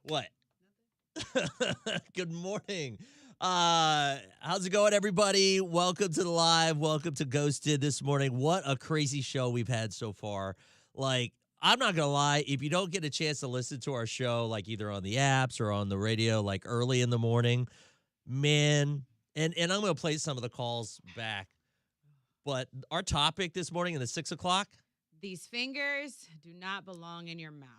What? Good morning. How's it going, everybody? Welcome to the live. Welcome to Ghosted this morning. What a crazy show we've had so far. Like, I'm not gonna lie, if you don't get a chance to listen to our show, like either on the apps or on the radio, like early in the morning, man, and I'm gonna play some of the calls back. But our topic this morning in the 6 o'clock, These fingers do not belong in your mouth.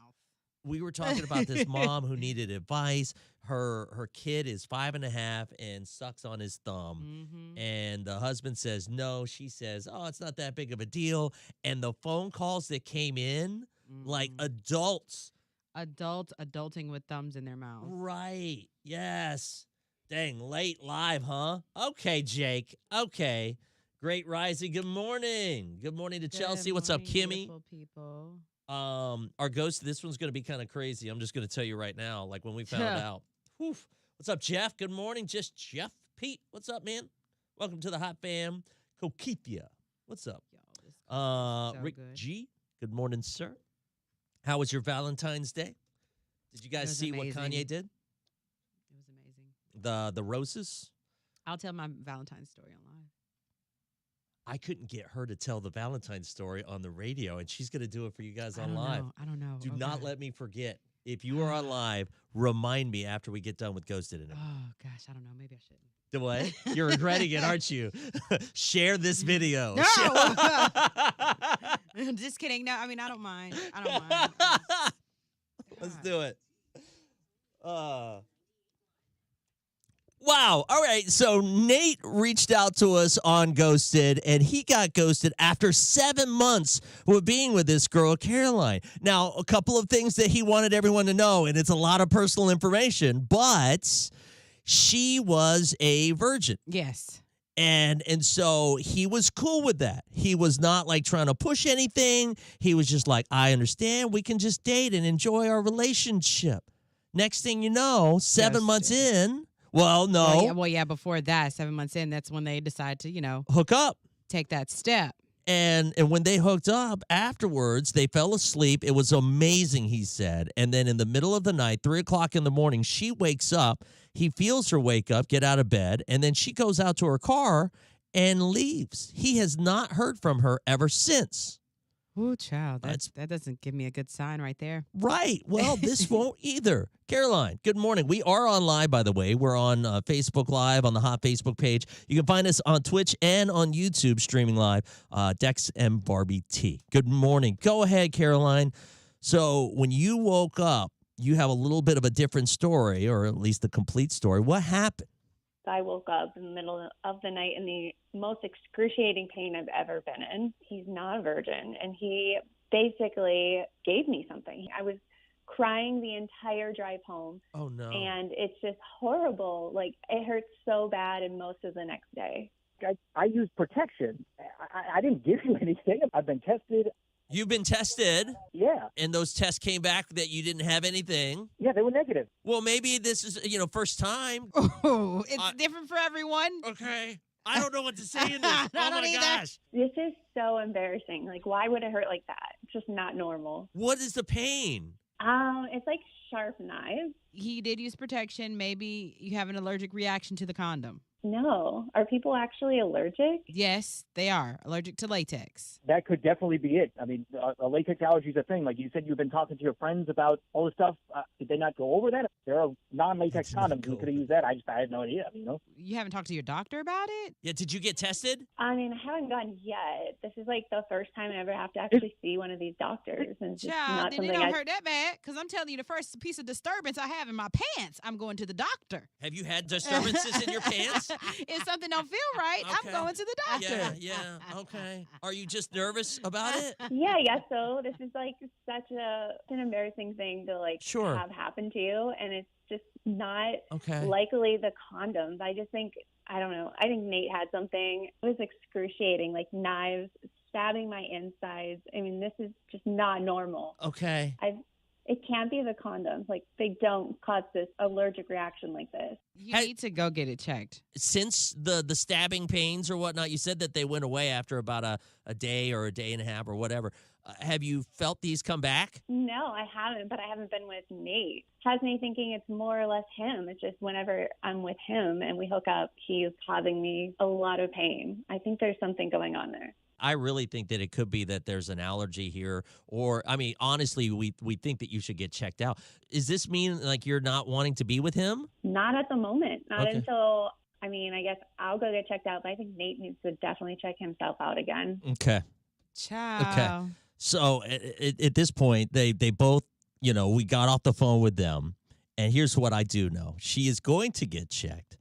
we were talking about this mom who needed advice. Her kid is 5.5 and sucks on his thumb. Mm-hmm. And the husband says no. She says, oh, it's not that big of a deal. And the phone calls that came in, like adults. Adulting with thumbs in their mouth. Right. Yes. Dang, late live, huh? Okay, Jake. Okay. Great rising. Good morning. Good morning to Chelsea. What's up, Kimmy? Beautiful people. Our ghost, this one's going to be kind of crazy. I'm just going to tell you right now, like when we found out. Whew. What's up, Jeff? Good morning. Just Jeff. Pete, what's up, man? Welcome to the Hot Fam. Kokithia. What's up? Yo, this is so Rick good. G. Good morning, sir. How was your Valentine's Day? Did you guys was see what amazing. Kanye did? It was amazing. The roses? I'll tell my Valentine's story on live. I couldn't get her to tell the Valentine's story on the radio, and she's going to do it for you guys on live. I don't know. Do not let me forget. If you are on live, remind me after we get done with Ghosted. And Oh, gosh. I don't know. Maybe I shouldn't. the what? You're regretting it, aren't you? Share this video. No! Just kidding. No, I mean, I don't mind. I don't mind. Let's God. do it. Wow. All right. So Nate reached out to us on Ghosted, and he got ghosted after 7 months with being with this girl, Caroline. Now, a couple of things that he wanted everyone to know, and it's a lot of personal information, but she was a virgin. Yes. And so he was cool with that. He was not like trying to push anything. He was just like, I understand. We can just date and enjoy our relationship. Next thing you know, 7 months in, well, no, Well, yeah, before that, 7 months in, that's when they decide to, hook up. take that step. And when they hooked up afterwards, they fell asleep. It was amazing, he said. And then in the middle of the night, 3 o'clock in the morning, she wakes up. He feels her wake up, get out of bed, and then she goes out to her car and leaves. He has not heard from her ever since. Ooh, child, that doesn't give me a good sign right there. Right. Well, this won't either. Caroline, good morning. We are on live, by the way. We're on Facebook Live on the Hot Facebook page. You can find us on Twitch and on YouTube streaming live. Dex and Barbie T. Good morning. Go ahead, Caroline. So when you woke up, you have a little bit of a different story, or at least the complete story. What happened? I woke up in the middle of the night in the most excruciating pain I've ever been in. He's not a virgin, and he basically gave me something. I was crying the entire drive home. Oh, no. And it's just horrible. Like, it hurts so bad, and most of the next day. I use protection. I didn't give you anything. I've been tested. You've been tested, Yeah. and those tests came back that you didn't have anything. Yeah, they were negative. Well, maybe this is, first time. Oh, it's different for everyone. Okay. I don't know what to say in this. I Oh, don't my either. gosh. This is so embarrassing. Like, why would it hurt like that? It's just not normal. What is the pain? It's like sharp knives. He did use protection. Maybe you have an allergic reaction to the condom. No. Are people actually allergic? Yes, they are allergic to latex. That could definitely be it. I mean, a latex allergy is a thing. Like you said, you've been talking to your friends about all this stuff. Did they not go over that? There are non-latex Let's not condoms. go You could have over used that. I had no idea. You haven't talked to your doctor about it? Yeah, did you get tested? I mean, I haven't gone yet. This is like the first time I ever have to actually see one of these doctors. And it's just Child, not then it something don't hurt that bad because I'm telling you the first piece of disturbance I have in my pants, I'm going to the doctor. Have you had disturbances in your pants? If something don't feel right, Okay. I'm going to the doctor. Yeah, okay. Are you just nervous about it? Yeah, I guess so. This is like such an embarrassing thing to like Sure. have happen to you, and it's just not Okay. likely the condoms. I just think, I don't know. I think Nate had something. It was excruciating, like knives stabbing my insides. I mean, this is just not normal. Okay. I've it can't be the condoms. Like, they don't cause this allergic reaction like this. You need to go get it checked. Since the stabbing pains or whatnot, you said that they went away after about a day or a day and a half or whatever. Have you felt these come back? No, I haven't, but I haven't been with Nate. Has me thinking it's more or less him. It's just whenever I'm with him and we hook up, he's causing me a lot of pain. I think there's something going on there. I really think that it could be that there's an allergy here, or I mean, honestly, we think that you should get checked out. Does this mean like you're not wanting to be with him? Not at the moment. Not Okay. until, I mean, I guess I'll go get checked out, but I think Nate needs to definitely check himself out again. Okay. Ciao. So at this point, they both, we got off the phone with them, and here's what I do know: she is going to get checked.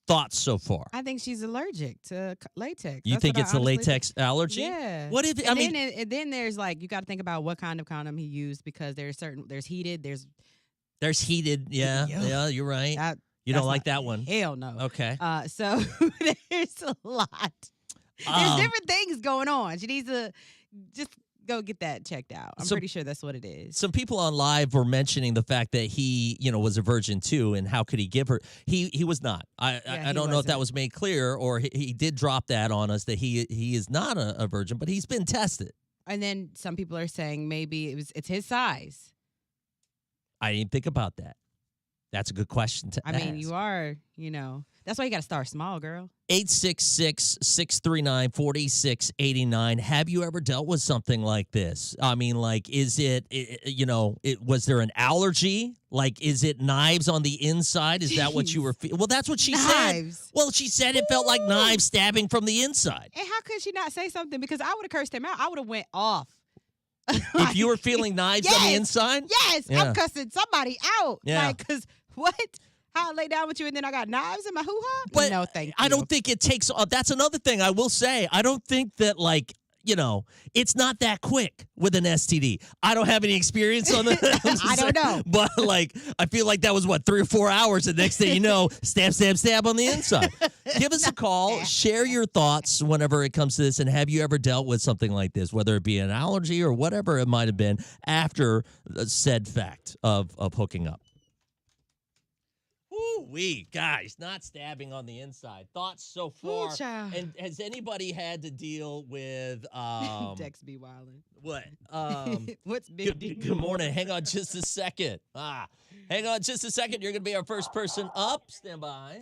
Thoughts so far? I think she's allergic to latex. You That's think what I it's a honestly latex allergy? Yeah. What if And I mean? then there's like, you got to think about what kind of condom he used, because there's heated, There's heated. Yeah, Yeah. you're right. that, You that's don't like not- that one? Hell no. Okay. So there's a lot. There's Um, different things going on. She needs to just go get that checked out. I'm So- pretty sure that's what it is. Some people on live were mentioning the fact that he, was a virgin too, and how could he give her? He was not. I he don't know if that wasn't. was made clear, or he did drop that on us that he is not a virgin, but he's been tested. And then some people are saying maybe it's his size. I didn't think about that. That's a good question to I ask. mean, you are, that's why you got to start small, girl. 866-639-4689. Have you ever dealt with something like this? I mean, like, is it was there an allergy? Like, is it knives on the inside? Is that what you were feeling? Well, that's what she said. Knives. Well, she said it felt like knives stabbing from the inside. And how could she not say something? Because I would have cursed him out. I would have went off. If you were feeling knives on the Yes. inside? Yes, Yeah. I'm cussing somebody out. Yeah. Like, because what? How I lay down with you and then I got knives in my hoo-ha? But no, thank you. I don't think it takes. That's another thing I will say. I don't think that it's not that quick with an STD. I don't have any experience on that. I don't know. But I feel like that was 3 or 4 hours. And next thing you know, stab, stab, stab on the inside. Give us a call. Share your thoughts whenever it comes to this. And have you ever dealt with something like this, whether it be an allergy or whatever it might have been after the said fact of hooking up? Guys, not stabbing on the inside. Thoughts so far? child. And has anybody had to deal with Dex be wildin'. what? What's big Good morning. Hang on just a second. Hang on just a second. You're gonna be our first person up. Stand by.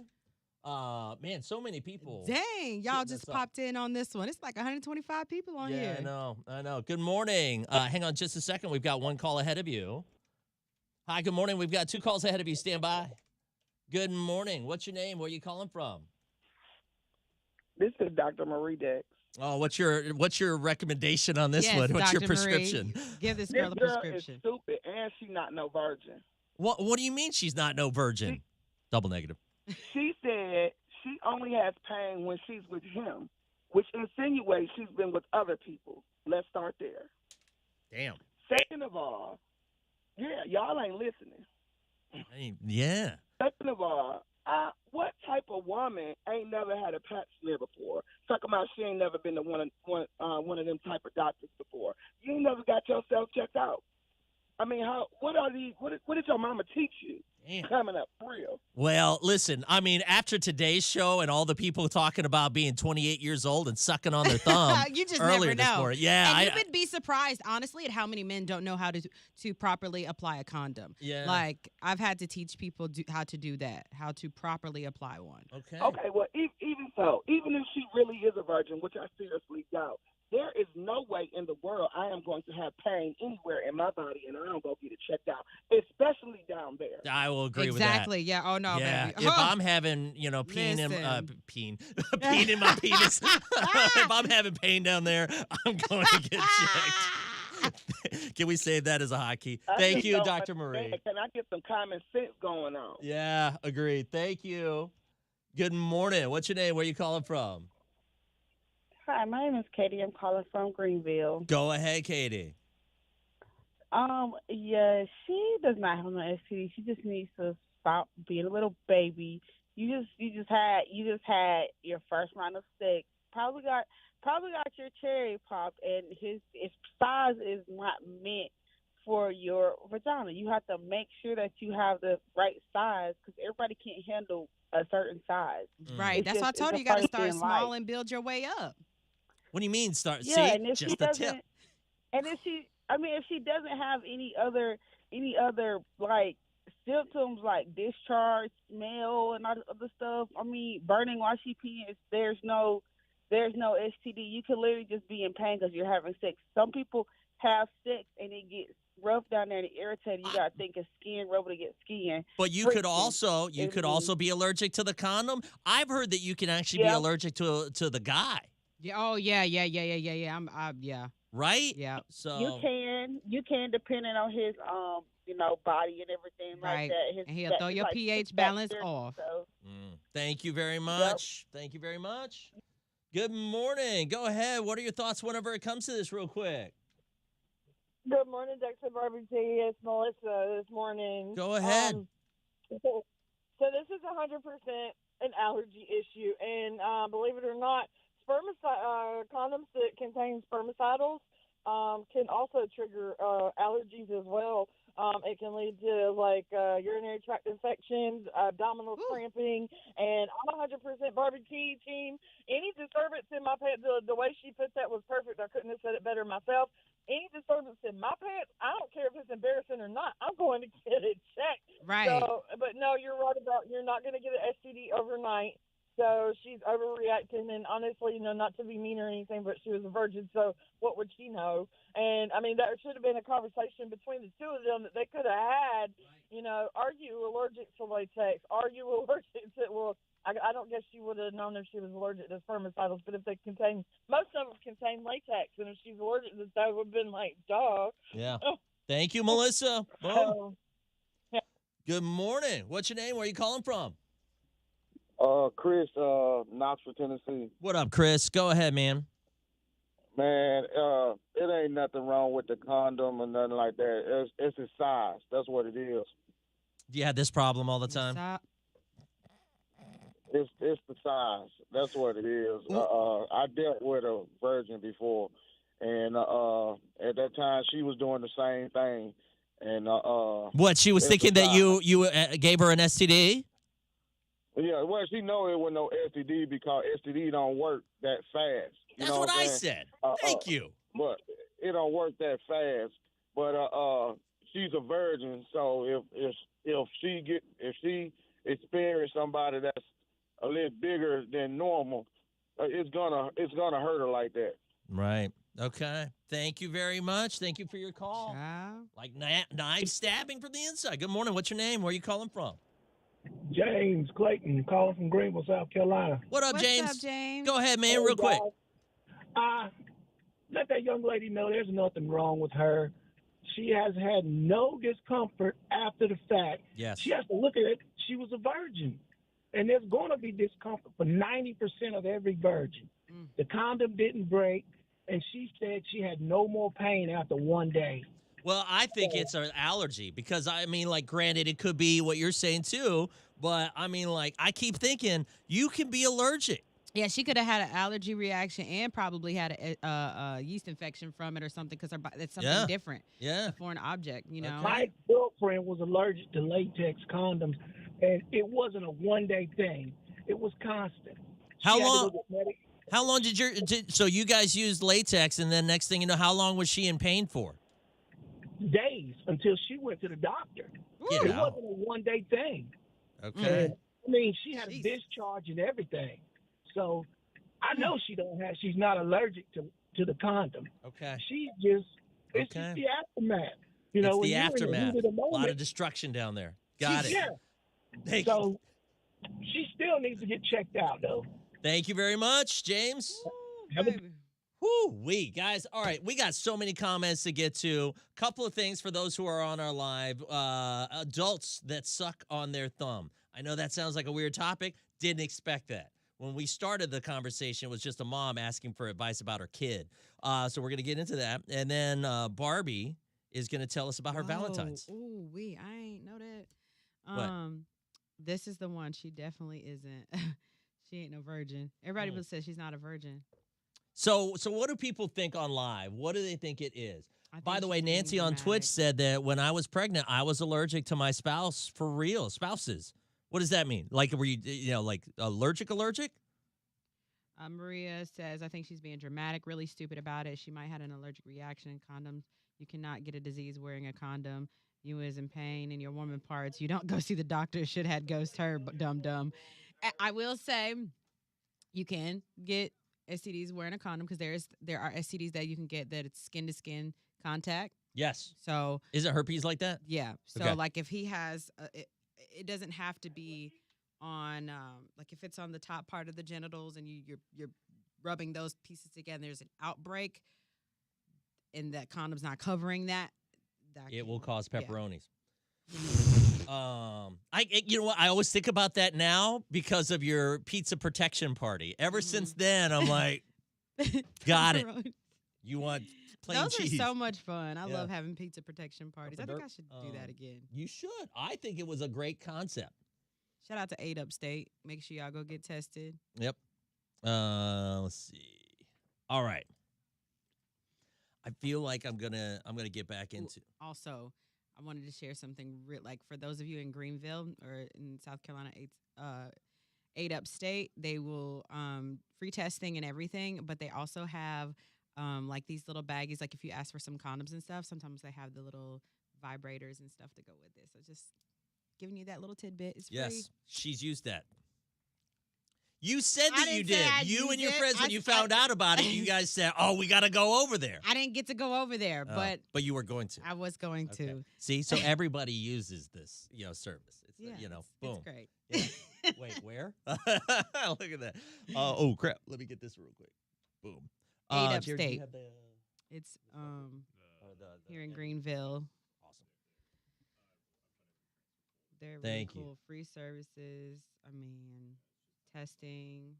Man, so many people. Dang, y'all Hitting just us up. popped in on this one. It's like 125 people on Yeah, here. I know. Good morning. Hang on just a second. We've got one call ahead of you. Hi, good morning. We've got 2 calls ahead of you. Stand by. Good morning. What's your name? Where are you calling from? This is Dr. Marie Dex. Oh, what's your recommendation on this Yes, one? What's your Dr. Marie. prescription? Give this This girl a girl prescription. is stupid, and she not no virgin. What do you mean she's not no virgin? Double negative. She said she only has pain when she's with him, which insinuates she's been with other people. Let's start there. Damn. Second of all, yeah, y'all ain't listening. Yeah. Second of all, what type of woman ain't never had a pap smear before? Talking about she ain't never been to one of them type of doctors before. You ain't never got yourself checked out. I mean, what did your mama teach you? Damn. Coming up real. Well, listen, I mean, after today's show and all the people talking about being 28 years old and sucking on their thumb You just earlier never this know. morning. Yeah. And you would be surprised, honestly, at how many men don't know how to properly apply a condom. Yeah. Like, I've had to teach people how to do that, how to properly apply one. Okay. Okay, well, even so, even if she really is a virgin, which I seriously doubt, there is no way in the world I am going to have pain anywhere in my body and I don't go get it checked out, especially down there. I will agree Exactly. Yeah. Oh, no, with that. Yeah. baby. If Huh. I'm having, peen in Listen. peen in my penis. If I'm having pain down there, I'm going to get checked. Can we save that as a hotkey? I Thank just you, don't Dr. Marie. understand. Can I get some common sense going on? Yeah, agreed. Thank you. Good morning. What's your name? Where are you calling from? Hi, my name is Katie. I'm calling from Greenville. Go ahead, Katie. Yeah, she does not have no STD. She just needs to stop being a little baby. You just had your first round of sex. Probably got your cherry popped, and his size is not meant for your vagina. You have to make sure that you have the right size because everybody can't handle a certain size. Right. It's That's why I just told it's you a got to first start in small life. and build your way up. What do you mean start? Yeah, See, and if she just the doesn't, tip. and if she doesn't have any other like symptoms like discharge, smell, and all the other stuff. I mean, burning while she peeing. There's no STD. You can literally just be in pain because you're having sex. Some people have sex and it gets rough down there and irritated. You gotta think of skin rubbing against skin. But you could also be allergic to the condom. I've heard that you can actually be allergic to the guy. Yeah. Oh yeah. Yeah. Right? Yeah. So You can depending on his body and everything like Right. that. And he'll throw your pH balance off. Thank you very much. Thank you very much. Good morning. Go ahead. What are your thoughts whenever it comes to this real quick? Good morning, Dr. Barbie T. It's Melissa this morning. Go ahead. So this is 100% an allergy issue, and believe it or not, condoms that contain spermicidals can also trigger allergies as well. It can lead to urinary tract infections, abdominal cramping, and I'm 100% barbecue team. Any disturbance in my pants, the way she put that was perfect. I couldn't have said it better myself. Any disturbance in my pants, I don't care if it's embarrassing or not. I'm going to get it checked. Right. So, but no, you're right about you're not going to get an STD overnight. So she's overreacting, and honestly, not to be mean or anything, but she was a virgin, so what would she know? And, I mean, there should have been a conversation between the two of them that they could have had, are you allergic to latex? Are you allergic to, I don't guess she would have known if she was allergic to spermicidals, but if most of them contain latex, and if she's allergic to that, would have been like, duh. Yeah. Thank you, Melissa. Boom. Good morning. What's your name? Where are you calling from? Chris, Knoxville, Tennessee. What up, Chris? Go ahead, man. Man, it ain't nothing wrong with the condom or nothing like that. It's the size. That's what it is. Do you have this problem all the time? It's the size. That's what it is. I dealt with a virgin before, and at that time she was doing the same thing. And what, she was thinking that you gave her an STD? Yeah, well, she know it with no STD because STD don't work that fast. That's what I said. Thank you. But it don't work that fast. But she's a virgin, so if she experience somebody that's a little bigger than normal, it's gonna hurt her like that. Right. Okay. Thank you very much. Thank you for your call. Like knife stabbing from the inside. Good morning. What's your name? Where are you calling from? James Clayton, calling from Greenville, South Carolina. What up, James? What's up, James? Go ahead, man, real quick. Let that young lady know there's nothing wrong with her. She has had no discomfort after the fact. Yes. She has to look at it. She was a virgin. And there's going to be discomfort for 90% of every virgin. The condom didn't break, and she said she had no more pain after one day. Well, I think it's an allergy because, I mean, like, granted, it could be what you're saying, too. But, I mean, like, I keep thinking you can be allergic. Yeah, she could have had an allergy reaction and probably had a yeast infection from it or something because it's something different. Yeah. A foreign object, My girlfriend was allergic to latex condoms, and it wasn't a one-day thing. It was constant. How long so you guys used latex, and then next thing you know, how long was she in pain for? Days until she went to the doctor. It wasn't a one-day thing. Okay. And, I mean, she had a discharge and everything. So I know she's not allergic to the condom. Okay. It's just the aftermath. It's the aftermath. A lot of destruction down there. Got it. Yeah. So she still needs to get checked out, though. Thank you very much, James. Woo-wee, guys. All right, we got so many comments to get to. Couple of things for those who are on our live. Adults that suck on their thumb. I know that sounds like a weird topic. Didn't expect that. When we started the conversation, it was just a mom asking for advice about her kid. So we're going to get into that. And then Barbie is going to tell us about her Valentine's. Ooh, I ain't know that. What? This is the one. She definitely isn't. She ain't no virgin. Everybody says she's not a virgin. So what do people think on live? What do they think it is? I By think the way, she's being Nancy on Twitch dramatic. said that when I was pregnant, I was allergic to my spouse for real. Spouses. What does that mean? Like, were you like allergic? Maria says, I think she's being dramatic, really stupid about it. She might have an allergic reaction in condoms. You cannot get a disease wearing a condom. You is in pain in your woman parts. You don't go see the doctor. Should had ghost her, dumb. I will say you can get STDs wearing a condom because there are STDs that you can get that it's skin to skin contact. Yes. So Is it herpes like that? yeah. So Okay. like if he has, it doesn't have to be on like if it's on the top part of the genitals and you're rubbing those pieces together. There's an outbreak, and that condom's not covering that. It will cause yeah. pepperonis. You know what? I always think about that now because of your pizza protection party. Ever since then, I'm like, got it. Pepperoni. You want plain Those cheese? are so much fun. I Yeah. love having pizza protection parties. I think I should do that again. You should. I think it was a great concept. Shout out to 8 Upstate. Make sure y'all go get tested. Yep. Let's see. All right. I feel like I'm gonna get back into. Also, I wanted to share something like for those of you in Greenville or in South Carolina, 8 Upstate, they will free testing and everything, but they also have like these little baggies. Like if you ask for some condoms and stuff, sometimes they have the little vibrators and stuff to go with it. So just giving you that little tidbit. It's free. Yes, she's used that. You said I that you didn't say I did. You and your used it. friends, when you found out about it, you guys said, "Oh, we got to go over there." I didn't get to go over there, Oh, but you were going to. I was going Okay. to. See, so everybody uses this, service. It's Yeah, boom. It's great. Yeah. Wait, where? Look at that. Oh crap! Let me get this real quick. Boom. 8 Jared, do you Upstate. have the- It's the- here in Greenville. Awesome. They're really Thank you. cool. Free services. I mean, testing,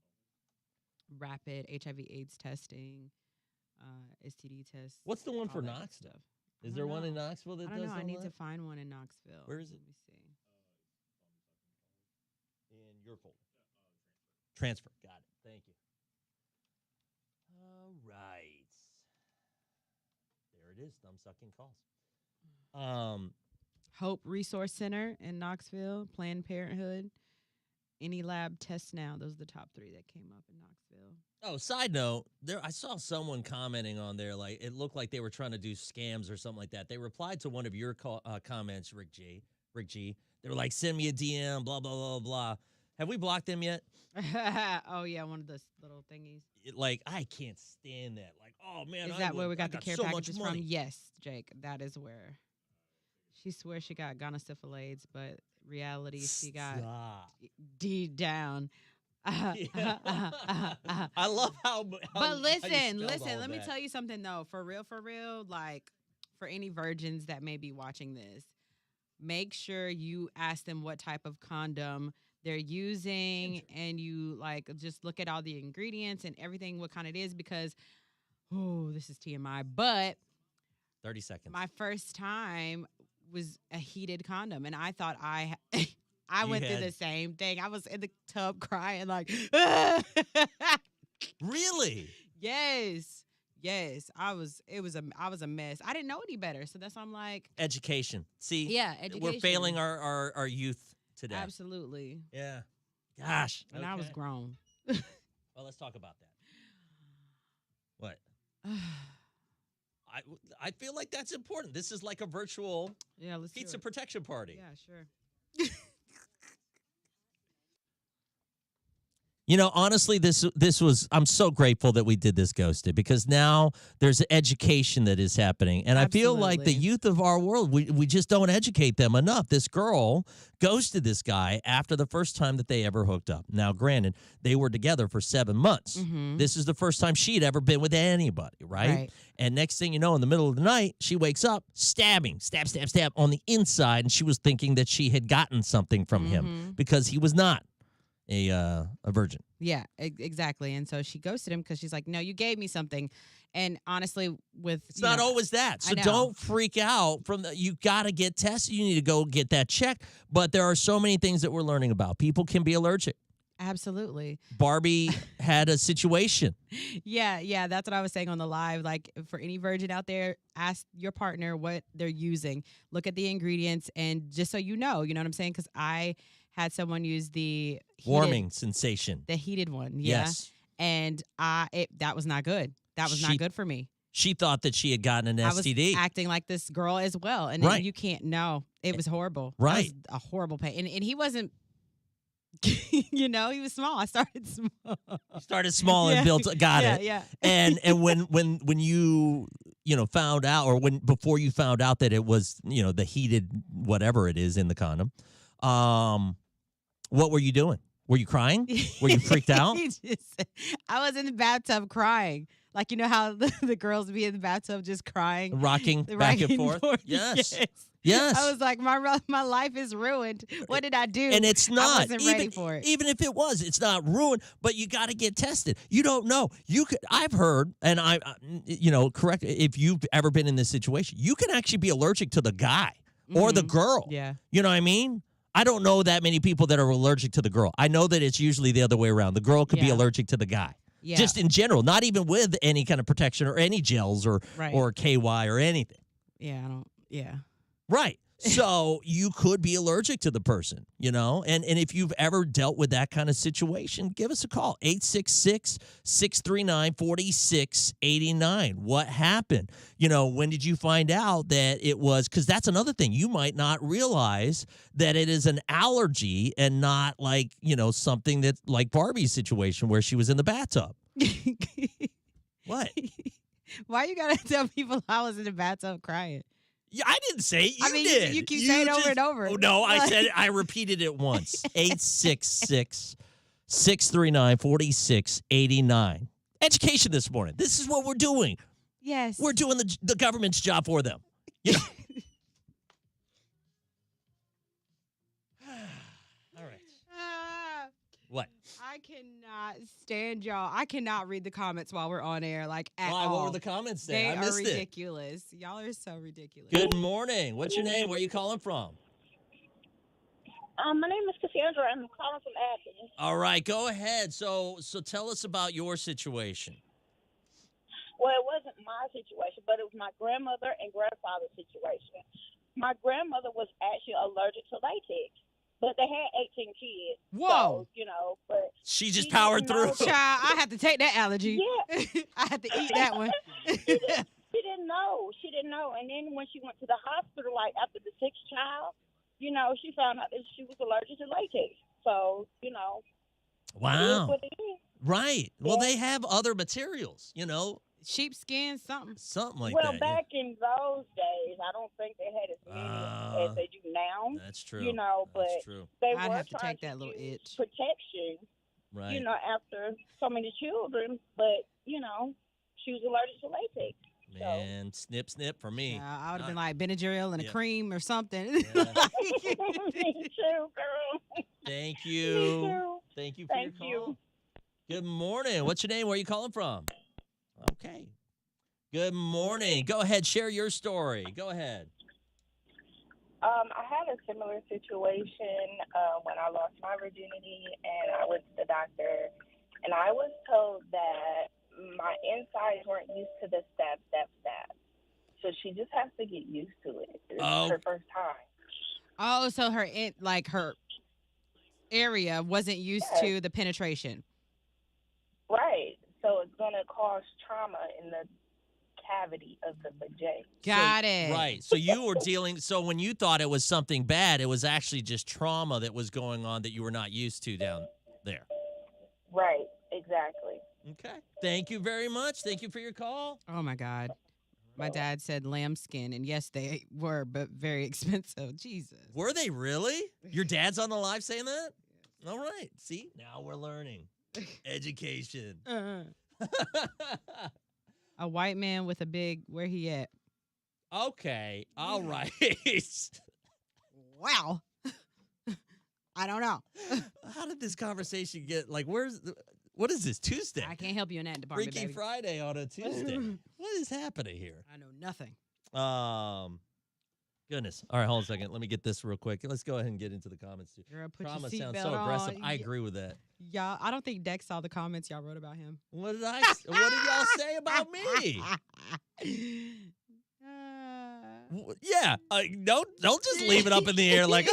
rapid HIV/AIDS testing, STD tests. What's the one all for that good Knoxville? stuff. Is I there don't one in know. Knoxville that I don't does know. I all need to that? find one in Knoxville. Where is it? Let me see. In your folder. Transfer. Got it. Thank you. All right. There it is. Thumb sucking calls. Hope Resource Center in Knoxville, Planned Parenthood, Any Lab Test Now. Those are the top 3 that came up in Knoxville. Oh, side note, I saw someone commenting on there, like it looked like they were trying to do scams or something like that. They replied to one of your comments, Rick G. They were like, "Send me a DM, blah blah blah blah." Have we blocked them yet? Oh yeah, one of those little thingies. I can't stand that. Like, oh man, Is that where we got the care so much packages from? money. Yes, Jake. That is where. She swears she got gonosyphilades, but reality she got Stop. D down. Yeah. I love how. But listen, let me tell you something though. For real, like for any virgins that may be watching this, make sure you ask them what type of condom they're using and you like just look at all the ingredients and everything, what kind it is, because this is TMI, but 30 seconds. my first time was a heated condom and I thought I went through the same thing. I was in the tub crying like Really? Yes. I was a mess. I didn't know any better. So that's why I'm like, Education. See, yeah, we're education. failing our youth today. Absolutely. Yeah. Gosh. And I was okay. grown. Well, let's talk about that. What? I feel like that's important. This is like a virtual Yeah, let's do pizza it. protection party. Yeah, sure. Honestly, this was, I'm so grateful that we did this, Ghosted, because now there's education that is happening. And I feel like the Absolutely. youth of our world, we just don't educate them enough. This girl ghosted this guy after the first time that they ever hooked up. Now, granted, they were together for 7 months. Mhm. This is the first time she'd ever been with anybody, right? Right. And next thing you know, in the middle of the night, she wakes up, stab on the inside, and she was thinking that she had gotten something from him Mhm. because he was not a virgin. Yeah, exactly. And so she ghosted him because she's like, no, you gave me something. And honestly, It's not always that. So I know. don't freak out you got to get tested. You need to go get that checked. But there are so many things that we're learning about. People can be allergic. Absolutely. Barbie had a situation. Yeah, that's what I was saying on the live. Like, for any virgin out there, ask your partner what they're using. Look at the ingredients, and just so you know what I'm saying? Because I had someone use the Warming sensation. the heated one. Yeah. Yes. And that was not good. That was not good for me. She thought that she had gotten an I was STD. acting like this girl as well. And Right. then you can't know. It was horrible. Right. That was a horrible pain. And he wasn't, he was small. I started small. Started small and built. Got it. Yeah. And when you found out, or before you found out that it was the heated whatever it is in the condom, what were you doing? Were you crying? Were you freaked out? I was in the bathtub crying. Like, you know how the girls be in the bathtub just crying? Rocking back and forth? Yes. Yes. I was like, my life is ruined. What did I do? And it's not. I wasn't ready for it. Even if it was, it's not ruined, but you got to get tested. You don't know. I've heard, and correct, if you've ever been in this situation, you can actually be allergic to the guy or the girl. Yeah. You know what I mean? I don't know that many people that are allergic to the girl. I know that it's usually the other way around. The girl could be allergic to the guy. Yeah. Just in general, not even with any kind of protection or any gels or KY or anything. Yeah, I don't. Yeah. Right. So you could be allergic to the person, and if you've ever dealt with that kind of situation, give us a call, 866-639-4689. What happened? When did you find out that it was, because that's another thing. You might not realize that it is an allergy and not like, something that like Barbie's situation where she was in the bathtub. What? Why you got to tell people I was in the bathtub crying? Yeah, I didn't say it. You did. You keep saying it over and over. Oh, no, I repeated it once. 866-639-4689. Education this morning. This is what we're doing. Yes. We're doing the government's job for them. All right. What? I cannot stand y'all. I cannot read the comments while we're on air, like at Why? all. What were the comments saying? They I missed are it. ridiculous. Y'all are so ridiculous. Good morning. What's your name? Where are you calling from? My name is Cassandra. I'm calling from Athens. All right, go ahead. So tell us about your situation. Well, it wasn't my situation, but it was my grandmother and grandfather's situation. My grandmother was actually allergic to latex, but they had 18 kids. Whoa. So, but she just powered through. Child, I have to take that allergy. Yeah. I have to eat that one. She didn't know. She didn't know. And then when she went to the hospital, like after the sixth child, she found out that she was allergic to latex. So, Wow. it is what it is. Right. Well, they have other materials, Sheepskin, something. Something like Well, that. back in those days, I don't think they had as many as they do now. That's true. But That's true. they I'd were have to trying take that little itch. protection, Right. after so many children. But, she was allergic to latex. Man, snip, snip for me. I would have been like Benadryl and a cream or something. Me too, girl. Thank Me you. too. Thank you for Thank your you. call. Good morning. What's your name? Where are you calling from? Okay. Good morning. Go ahead. Share your story. Go ahead. I had a similar situation when I lost my virginity, and I went to the doctor, and I was told that my insides weren't used to the stab. So she just has to get used to it. It's her first time. Oh, so her area wasn't used to the penetration. Right. So it's going to cause trauma in the cavity of the vagina. Got it. Right. So you were so when you thought it was something bad, it was actually just trauma that was going on that you were not used to down there. Right. Exactly. Okay. Thank you very much. Thank you for your call. Oh, my God. My dad said lambskin, and yes, they were, but very expensive. Jesus. Were they really? Your dad's on the live saying that? All right. See, now we're learning. Education. A white man with a big, where he at? Okay. All right. Wow. I don't know. How did this conversation get, what is this, Tuesday? I can't help you in that department, Freaky baby. Friday on a Tuesday. What is happening here? I know nothing. Goodness. All right, hold on a second. Let me get this real quick. Let's go ahead and get into the comments too. Girl, put Trauma your sounds seatbelt so aggressive. on. I agree with that. Y'all, I don't think Dex saw the comments y'all wrote about him. What did y'all say about me? Yeah. Don't just leave it up in the air like.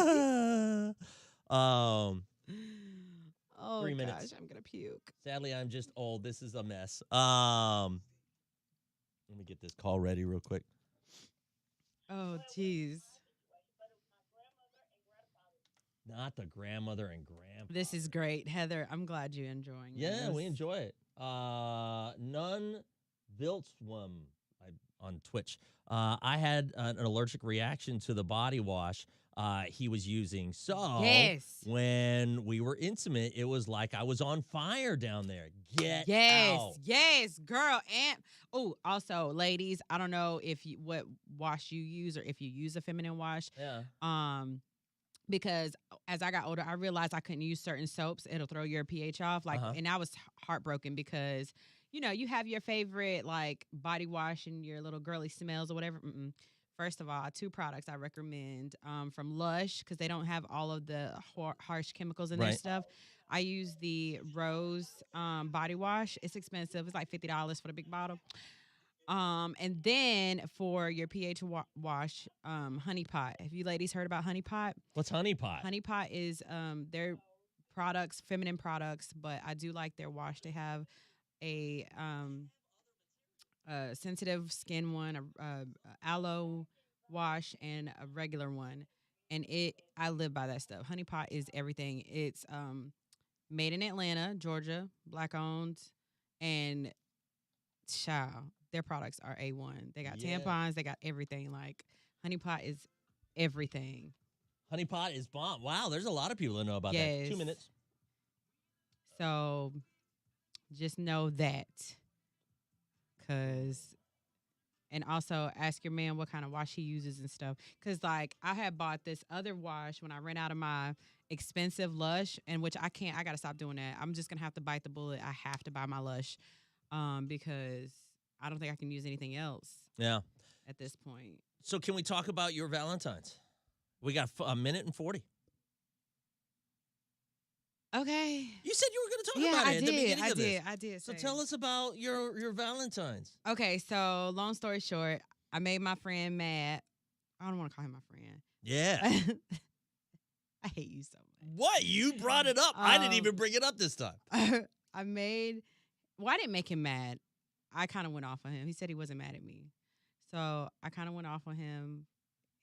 Oh 3 minutes. gosh, I'm gonna puke. Sadly, I'm just old. This is a mess. Let me get this call ready real quick. Oh jeez. Not the grandmother and grandpa. This is great, Heather. I'm glad you're enjoying Yeah, this. we enjoy it. None Viltswum on Twitch. I had an allergic reaction to the body wash he was using. So when we were intimate, it was like I was on fire down there. Get out. Yes, girl. And also, ladies, I don't know what wash you use or if you use a feminine wash. Yeah. Because as I got older, I realized I couldn't use certain soaps. It'll throw your pH off. And I was heartbroken because, you have your favorite like body wash and your little girly smells or whatever. First of all, 2 products I recommend from Lush because they don't have all of the harsh chemicals in their stuff. I use the Rose body wash. It's expensive. It's like $50 for the big bottle. And then for your pH wash, Honey Pot. Have you ladies heard about Honey Pot? What's Honey Pot? Honey Pot is their products, feminine products, but I do like their wash. They have a sensitive skin one, a aloe wash, and a regular one. And I live by that stuff. Honey Pot is everything. It's made in Atlanta, Georgia, Black owned, and child. Their products are A1. They got tampons. They got everything. Like, Honey Pot is everything. Honey Pot is bomb. Wow, there's a lot of people that know about that. 2 minutes. So, just know that. And also ask your man what kind of wash he uses and stuff. Because, like, I had bought this other wash when I ran out of my expensive Lush, and which I got to stop doing that. I'm just going to have to bite the bullet. I have to buy my Lush because I don't think I can use anything else. Yeah. At this point. So can we talk about your Valentine's? We got a minute and 40. Okay. You said you were going to talk about it at the beginning of this. I did. So tell us about your Valentine's. Okay, so long story short, I made my friend mad. I don't want to call him my friend. Yeah. I hate you so much. What? You brought it up. I didn't even bring it up this time. I didn't make him mad. I kind of went off on him. He said he wasn't mad at me. So I kind of went off on him.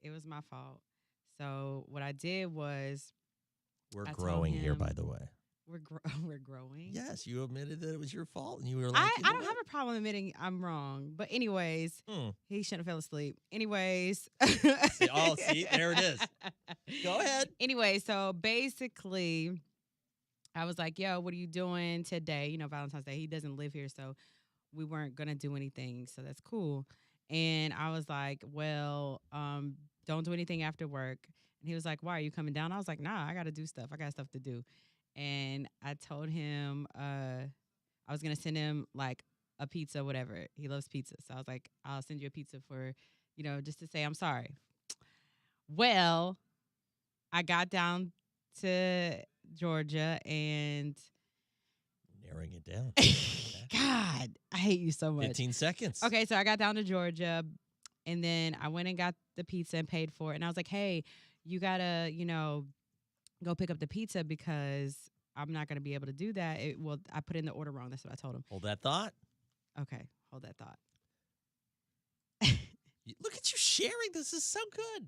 It was my fault. So what I did was... We're growing here, by the way. We're growing. Yes, you admitted that it was your fault, and you were like, I don't have a problem admitting I'm wrong. But anyways, he shouldn't have fell asleep. Anyways. See, there it is. Go ahead. Anyway, so basically, I was like, yo, what are you doing today? Valentine's Day. He doesn't live here, so we weren't going to do anything. So that's cool. And I was like, well, don't do anything after work. And he was like, why, are you coming down? I was like, nah, I got to do stuff. I got stuff to do. And I told him I was going to send him, like, a pizza, whatever. He loves pizza. So I was like, I'll send you a pizza for, just to say I'm sorry. Well, I got down to Georgia and... Narrowing it down. God, I hate you so much. 15 seconds. Okay, so I got down to Georgia, and then I went and got the pizza and paid for it. And I was like, hey, you got to, go pick up the pizza because I'm not going to be able to do that. I put in the order wrong. That's what I told him. Hold that thought. Okay, hold that thought. Look at you sharing. This is so good.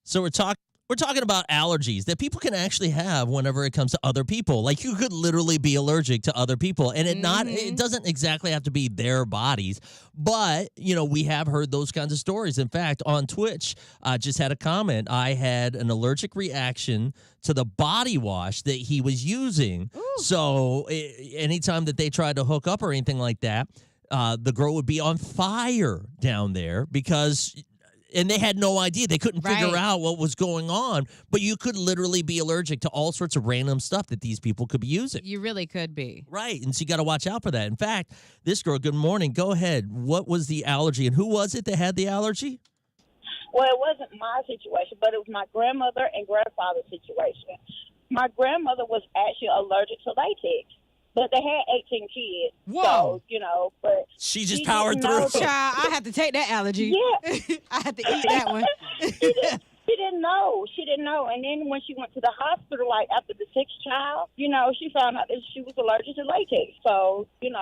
So we're talking about allergies that people can actually have whenever it comes to other people. Like, you could literally be allergic to other people, and it doesn't exactly have to be their bodies. But, we have heard those kinds of stories. In fact, on Twitch, I just had a comment. I had an allergic reaction to the body wash that he was using. Ooh. So anytime that they tried to hook up or anything like that, the girl would be on fire down there because... And they had no idea. They couldn't figure out what was going on. But you could literally be allergic to all sorts of random stuff that these people could be using. You really could be. Right. And so you got to watch out for that. In fact, this girl, good morning. Go ahead. What was the allergy? And who was it that had the allergy? Well, it wasn't my situation, but it was my grandmother and grandfather's situation. My grandmother was actually allergic to latex, but they had 18 kids. Whoa. So, but She just she powered didn't know through. Child, I had to take that allergy. Yeah. I had to eat that one. She didn't know. She didn't know. And then when she went to the hospital, like after the sixth child, she found out that she was allergic to latex. So, it is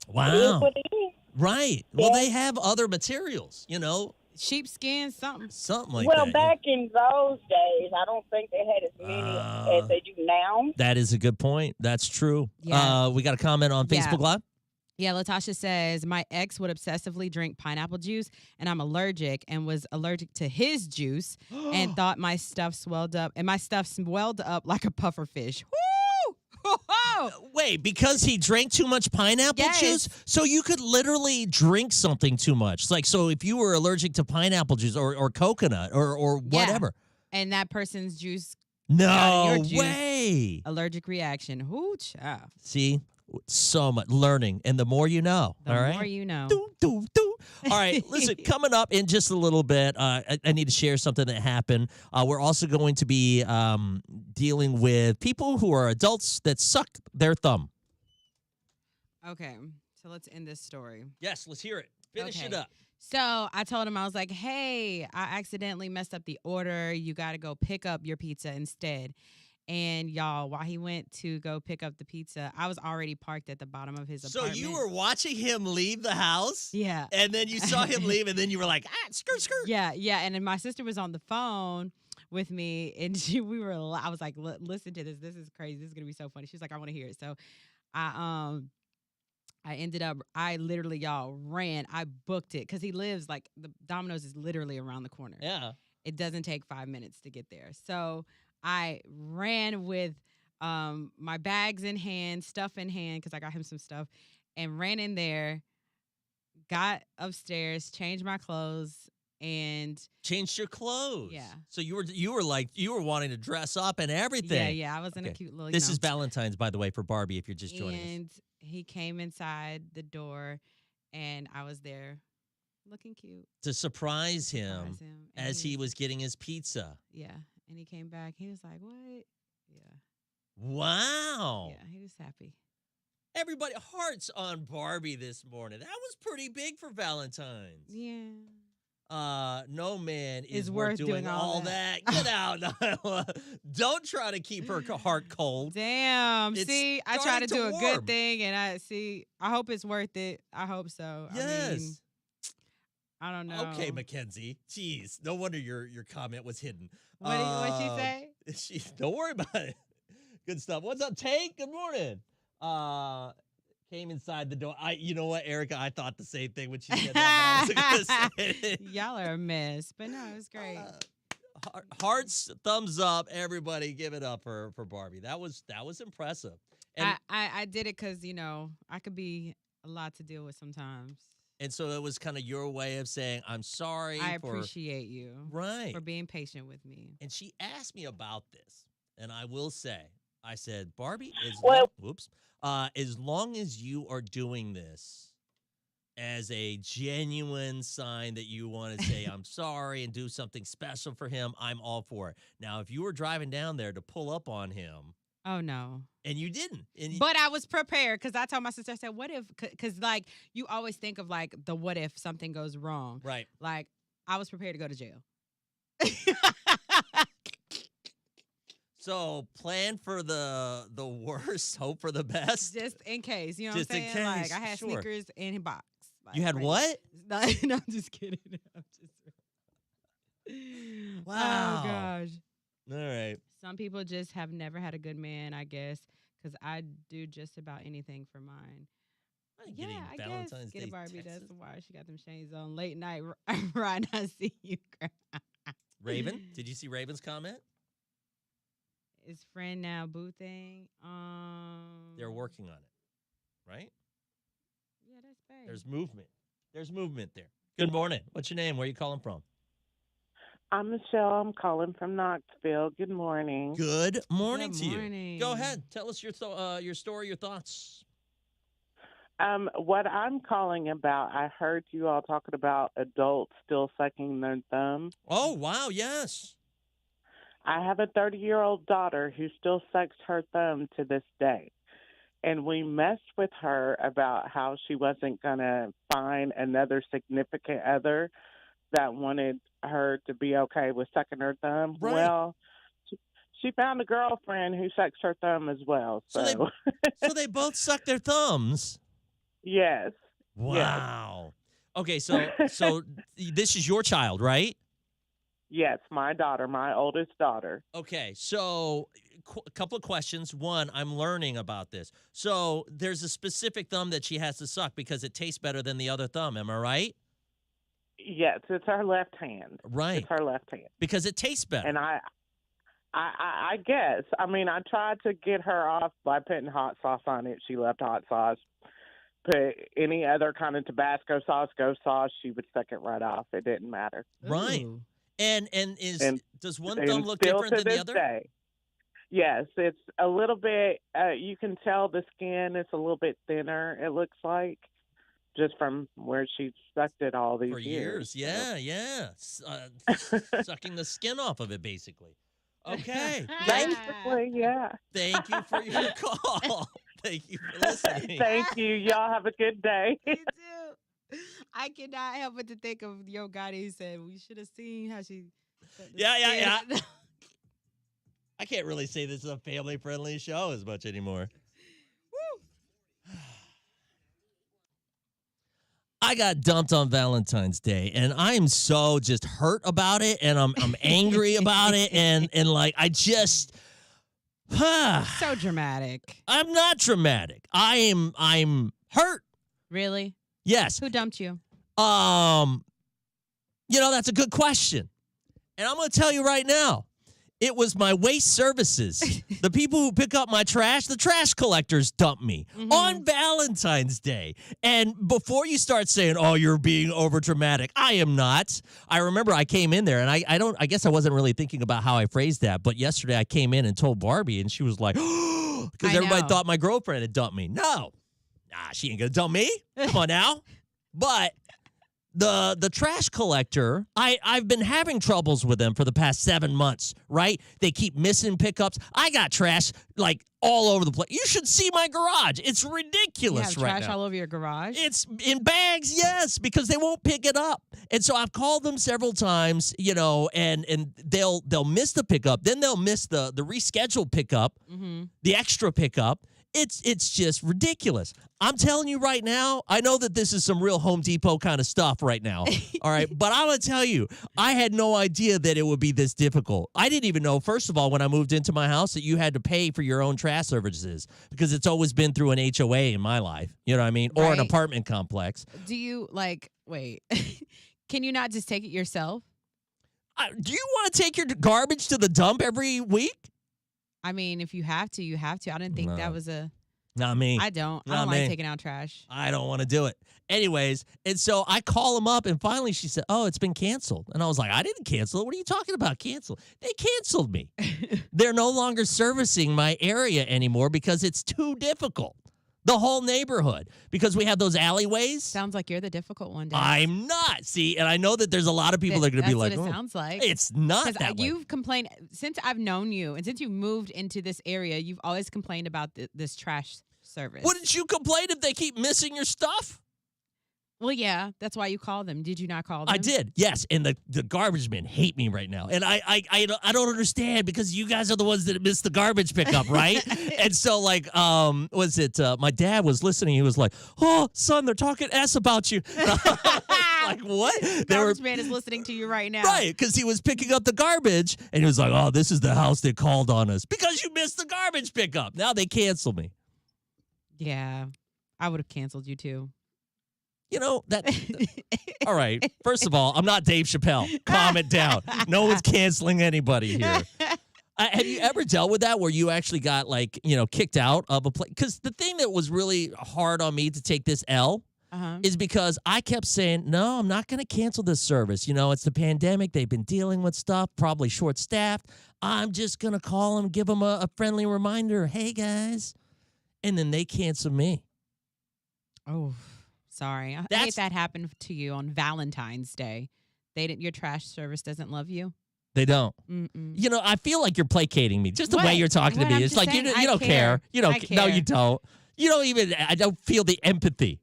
Wow. what it is. Right. Well, they have other materials, Sheepskin, something. something like Well, that. back in those days, I don't think they had as many as they do now. That is a good point. That's true. Yeah. We got a comment on Yeah. Facebook Live. Yeah, Latasha says, my ex would obsessively drink pineapple juice, and I'm allergic and was allergic to his juice and thought my stuff swelled up, and my stuff swelled up like a puffer fish. Woo! Wait, because he drank too much pineapple Yes. juice? So you could literally drink something too much. Like, so if you were allergic to pineapple juice or coconut or whatever. And that person's juice, No your juice. way. allergic reaction. Whoo, child. See, so much learning. And the more you know. The all right. more you know. Doo, doo, doo. All right, listen, coming up in just a little bit, I need to share something that happened. We're also going to be dealing with people who are adults that suck their thumb. Okay, so let's end this story. Yes, let's hear it. Finish it Okay. up. So I told him, I was like, hey, I accidentally messed up the order. You got to go pick up your pizza instead. And y'all, while he went to go pick up the pizza, I was already parked at the bottom of his So apartment. you were watching him leave the house? Yeah. And then you saw him leave, and then you were like, skirt, skirt. Yeah. And then my sister was on the phone with me, and I was like, listen to this. This is crazy. This is going to be so funny. She's like, I want to hear it. So I ended up, I literally, y'all, ran. I booked it because he lives, like, the Domino's is literally around the corner. Yeah. It doesn't take 5 minutes to get there. So I ran with my bags in hand, stuff in hand, because I got him some stuff, and ran in there, got upstairs, changed my clothes, and Changed your clothes. Yeah. So you were wanting to dress up and everything. yeah, I was in a Okay. cute little. This is Valentine's, by the way, for Barbie, if you're just joining us. And he came inside the door, and I was there, looking cute. To surprise him, Surprise him, and as he was getting his pizza. Yeah, and he came back. He was like, "What?" Yeah, Wow. yeah, he was happy. Everybody, hearts on Barbie this morning. That was pretty big for Valentine's. Yeah. No man is Is worth worth doing doing all all that. Get out, Nyla. Don't try to keep her heart cold. Damn. It's See, I try to starting do to a warm. good thing, and I hope it's worth it. I hope so. I mean, Yes. I don't know. Okay, Mackenzie. Jeez, no wonder your comment was hidden. What'd she say? Don't worry about it. Good stuff. What's up, Tank? Good morning. Came inside the door. You know what, Erica? I thought the same thing when she said that. But I was gonna say it. Y'all are a mess, but no, it was great. Hearts, thumbs up. Everybody, give it up for Barbie. That was impressive. And I did it because I could be a lot to deal with sometimes. and so it was kind of your way of saying, I'm sorry. I for appreciate you Right. for being patient with me. And she asked me about this, and I will say, I said, Barbie, as long as you are doing this as a genuine sign that you want to say, I'm sorry, and do something special for him, I'm all for it. Now, if you were driving down there to pull up on him, Oh no. and you didn't, But I was prepared because I told my sister, I said, what if, because like you always think of like the what if something goes wrong. right. Like I was prepared to go to jail. So plan for the worst, hope for the best. Just in case. You know Just what I'm in saying? case, Like I had sure. sneakers in his box. Like, You had ready. what? No, I'm just kidding. I'm just Wow. Oh gosh. All right. Some people just have never had a good man, I guess, because I do just about anything for mine. I ain't Yeah, getting I Valentine's guess. Get Day a Barbie. texts. That's why she got them shades on late night. Right, I see you, girl. Raven, did you see Raven's comment? Is friend now boo thing? They're working on it, right? Yeah, that's bad. There's movement. There's movement there. Good morning. What's your name? Where are you calling from? I'm Michelle. I'm calling from Knoxville. Good morning. Good morning Good to you. morning. Go ahead. Tell us your story, your thoughts. What I'm calling about, I heard you all talking about adults still sucking their thumb. Oh, wow, yes. I have a 30-year-old daughter who still sucks her thumb to this day. And we messed with her about how she wasn't going to find another significant other that wanted her to be okay with sucking her thumb. Right. Well, she found a girlfriend who sucks her thumb as well. So, So they both suck their thumbs. yes. Wow. Okay, so this is your child, right? Yes, my daughter, my oldest daughter. Okay, so a couple of questions. One, I'm learning about this. So there's a specific thumb that she has to suck because it tastes better than the other thumb. Am I right? Yes, it's her left hand. Right. It's her left hand. Because it tastes better. And I guess. I mean, I tried to get her off by putting hot sauce on it. She loved hot sauce. Put any other kind of Tabasco sauce, ghost sauce, she would suck it right off. It didn't matter. Right. Ooh. And does one thumb look still different to than the this other? day. Yes, it's a little bit, you can tell the skin is a little bit thinner, it looks like, just from where she sucked it all these For years. Yeah, yeah. Sucking the skin off of it, basically. Okay. Basically, yeah. Thank you for your call. Thank you for listening. Thank you. Y'all have a good day. Me too. I cannot help but to think of Yo Gotti who said we should have seen how she. Yeah. I can't really say this is a family-friendly show as much anymore. Woo. I got dumped on Valentine's Day, and I am so just hurt about it, and I'm angry about it, and like I just. So dramatic. I'm not dramatic. I'm hurt. Really? Yes. Who dumped you? That's a good question. And I'm going to tell you right now, it was my waste services. The people who pick up my trash, the trash collectors dumped me on Valentine's Day. And before you start saying, oh, you're being over dramatic, I am not. I remember I came in there and I guess I wasn't really thinking about how I phrased that. But yesterday I came in and told Barbie and she was like, because everybody thought my girlfriend had dumped me. No, she ain't going to dump me. Come on now. But the trash collector, I've been having troubles with them for the past 7 months, right? They keep missing pickups. I got trash like all over the place. You should see my garage. It's ridiculous You have right trash now. all over your garage? It's in bags, yes, because they won't pick it up. And so I've called them several times, and they'll miss the pickup. Then they'll miss the rescheduled pickup, the extra pickup. It's just ridiculous. I'm telling you right now, I know that this is some real Home Depot kind of stuff right now. All right. But I'm going to tell you, I had no idea that it would be this difficult. I didn't even know, first of all, when I moved into my house, that you had to pay for your own trash services because it's always been through an HOA in my life. You know what I mean? Or an apartment complex. Do you wait, can you not just take it yourself? Do you want to take your garbage to the dump every week? I mean, if you have to, you have to. I didn't think that was Not me. I don't Not like me. taking out trash. I don't want to do it. Anyways, and so I call them up, and finally she said, oh, it's been canceled. And I was like, I didn't cancel it. What are you talking about, cancel? They canceled me. They're no longer servicing my area anymore because it's too difficult. The whole neighborhood, because we have those alleyways. Sounds like you're the difficult one, Dad. I'm not. See, and I know that there's a lot of people that are going to be like, that's what it sounds like. It's not that way. You've complained, since I've known you, and since you moved into this area, you've always complained about this trash service. Wouldn't you complain if they keep missing your stuff? Well, yeah, that's why you called them. Did you not call them? I did, yes. And the garbage men hate me right now. And I don't understand because you guys are the ones that missed the garbage pickup, right? And so, my dad was listening. He was like, oh, son, they're talking S about you. Like, what? Garbage man is listening to you right now. Right, because he was picking up the garbage. And he was like, oh, this is the house that called on us. Because you missed the garbage pickup. Now they cancel me. Yeah, I would have canceled you, too. All right. First of all, I'm not Dave Chappelle. Calm it down. No one's canceling anybody here. Have you ever dealt with that where you actually got kicked out of a place? Because the thing that was really hard on me to take this L is because I kept saying, no, I'm not going to cancel this service. It's the pandemic. They've been dealing with stuff, probably short-staffed. I'm just going to call them, give them a friendly reminder. Hey, guys. And then they cancel me. Oh, sorry. I That's- hate that happened to you on Valentine's Day. Your trash service doesn't love you. They don't. Mm-mm. You know, I feel like you're placating me. Just the way What? you're talking to What? me. I'm It's just like you, saying, you I don't care. care. You don't. I No, care. you don't. You don't even. I don't feel the empathy.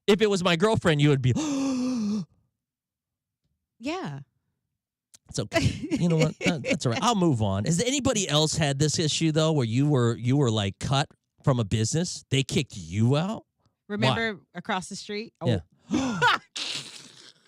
If it was my girlfriend, you would be. Yeah. It's okay. You know what? That's all right. I'll move on. Has anybody else had this issue though, where you were like cut from a business? They kicked you out. Remember across the street? Oh. Yeah.